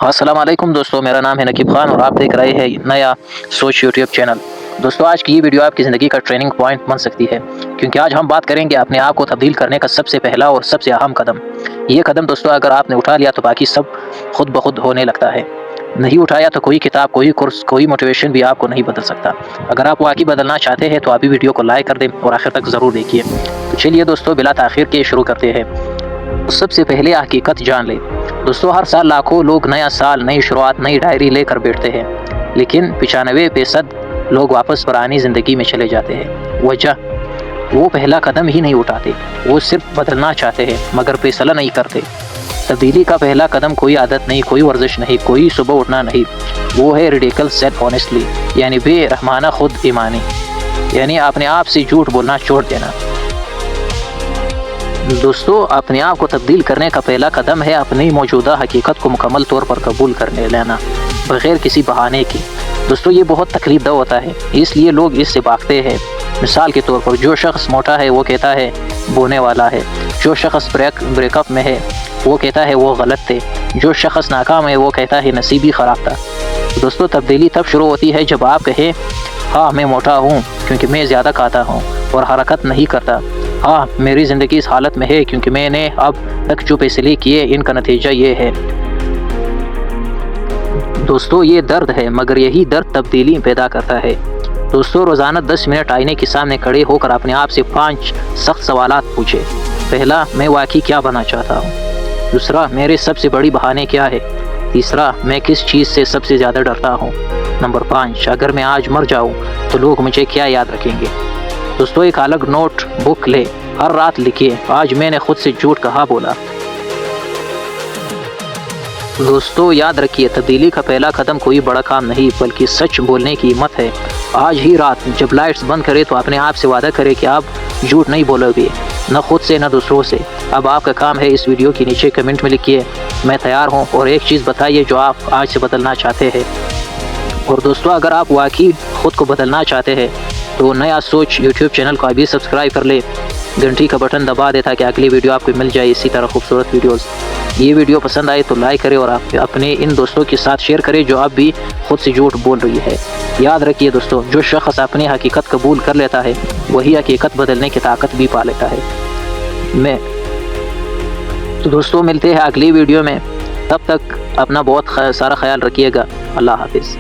السلام علیکم دوستو، میرا نام ہے نقیب خان اور آپ دیکھ رہے ہیں نیا سوچ یوٹیوب چینل۔ دوستو آج کی یہ ویڈیو آپ کی زندگی کا ٹریننگ پوائنٹ بن سکتی ہے، کیونکہ آج ہم بات کریں گے اپنے آپ کو تبدیل کرنے کا سب سے پہلا اور سب سے اہم قدم۔ یہ قدم دوستو اگر آپ نے اٹھا لیا تو باقی سب خود بخود ہونے لگتا ہے۔ نہیں اٹھایا تو کوئی کتاب، کوئی کورس، کوئی موٹیویشن بھی آپ کو نہیں بدل سکتا۔ اگر آپ واقعی بدلنا چاہتے ہیں تو ابھی ویڈیو کو لائک کر دیں اور آخر تک ضرور دیکھیے۔ تو چلیے دوستو بلا تاخیر کے شروع کرتے ہیں۔ سب سے پہلے حقیقت جان لیں۔ دوستو ہر سال لاکھوں لوگ نیا سال، نئی شروعات، نئی ڈائری لے کر بیٹھتے ہیں، لیکن 95% لوگ واپس پرانی زندگی میں چلے جاتے ہیں۔ وجہ وہ پہلا قدم ہی نہیں اٹھاتے۔ وہ صرف بدلنا چاہتے ہیں مگر فیصلہ نہیں کرتے۔ تبدیلی کا پہلا قدم کوئی عادت نہیں، کوئی ورزش نہیں، کوئی صبح اٹھنا نہیں، وہ ہے ریڈیکل سیلف آنیسٹلی، یعنی بے رحمانہ خود ایمانی، یعنی اپنے آپ سے جھوٹ بولنا چھوڑ دینا۔ دوستو اپنے آپ کو تبدیل کرنے کا پہلا قدم ہے اپنی موجودہ حقیقت کو مکمل طور پر قبول کرنے لینا، بغیر کسی بہانے کے۔ دوستو یہ بہت تکلیف دہ ہوتا ہے، اس لیے لوگ اس سے بھاگتے ہیں۔ مثال کے طور پر جو شخص موٹا ہے وہ کہتا ہے بونے والا ہے، جو شخص بریک اپ میں ہے وہ کہتا ہے وہ غلط تھے، جو شخص ناکام ہے وہ کہتا ہے نصیب ہی خراب تھا۔ دوستو تبدیلی تب شروع ہوتی ہے جب آپ کہیں ہاں میں موٹا ہوں کیونکہ میں زیادہ کھاتا ہوں اور حرکت نہیں کرتا، ہاں میری زندگی اس حالت میں ہے کیونکہ میں نے اب تک جو فیصلے کیے ان کا نتیجہ یہ ہے۔ دوستو یہ درد ہے مگر یہی درد تبدیلی پیدا کرتا ہے۔ دوستو روزانہ 10 منٹ آئینے کے سامنے کھڑے ہو کر اپنے آپ سے 5 سخت سوالات پوچھیں۔ پہلا، میں واقعی کیا بننا چاہتا ہوں؟ دوسرا، میرے سب سے بڑی بہانے کیا ہے؟ تیسرا، میں کس چیز سے سب سے زیادہ ڈرتا ہوں؟ نمبر 5، اگر میں آج مر جاؤں تو لوگ مجھے کیا یاد رکھیں گے؟ دوستو ایک الگ نوٹ بک لے، ہر رات لکھیے آج میں نے خود سے جھوٹ کہا بولا۔ دوستو یاد رکھیے تبدیلی کا پہلا قدم کوئی بڑا کام نہیں بلکہ سچ بولنے کی ہمت ہے۔ آج ہی رات جب لائٹس بند کرے تو اپنے آپ سے وعدہ کرے کہ آپ جھوٹ نہیں بولو گے، نہ خود سے نہ دوسروں سے۔ اب آپ کا کام ہے اس ویڈیو کے نیچے کمنٹ میں لکھیے میں تیار ہوں اور ایک چیز بتائیے جو آپ آج سے بدلنا چاہتے ہیں۔ اور دوستو اگر آپ واقعی خود کو بدلنا چاہتے ہیں تو نیا سوچ یوٹیوب چینل کو ابھی سبسکرائب کر لے، گھنٹی کا بٹن دبا دے تاکہ اگلی ویڈیو آپ کو مل جائے اسی طرح خوبصورت ویڈیوز۔ یہ ویڈیو پسند آئے تو لائک کرے اور آپ اپنے ان دوستوں کے ساتھ شیئر کرے جو اب بھی خود سے جھوٹ بول رہی ہے۔ یاد رکھیے دوستو جو شخص اپنی حقیقت قبول کر لیتا ہے وہی حقیقت بدلنے کی طاقت بھی پا لیتا ہے۔ تو دوستو ملتے ہیں اگلی ویڈیو میں، تب تک اپنا بہت سارا خیال رکھیے گا۔ اللہ حافظ۔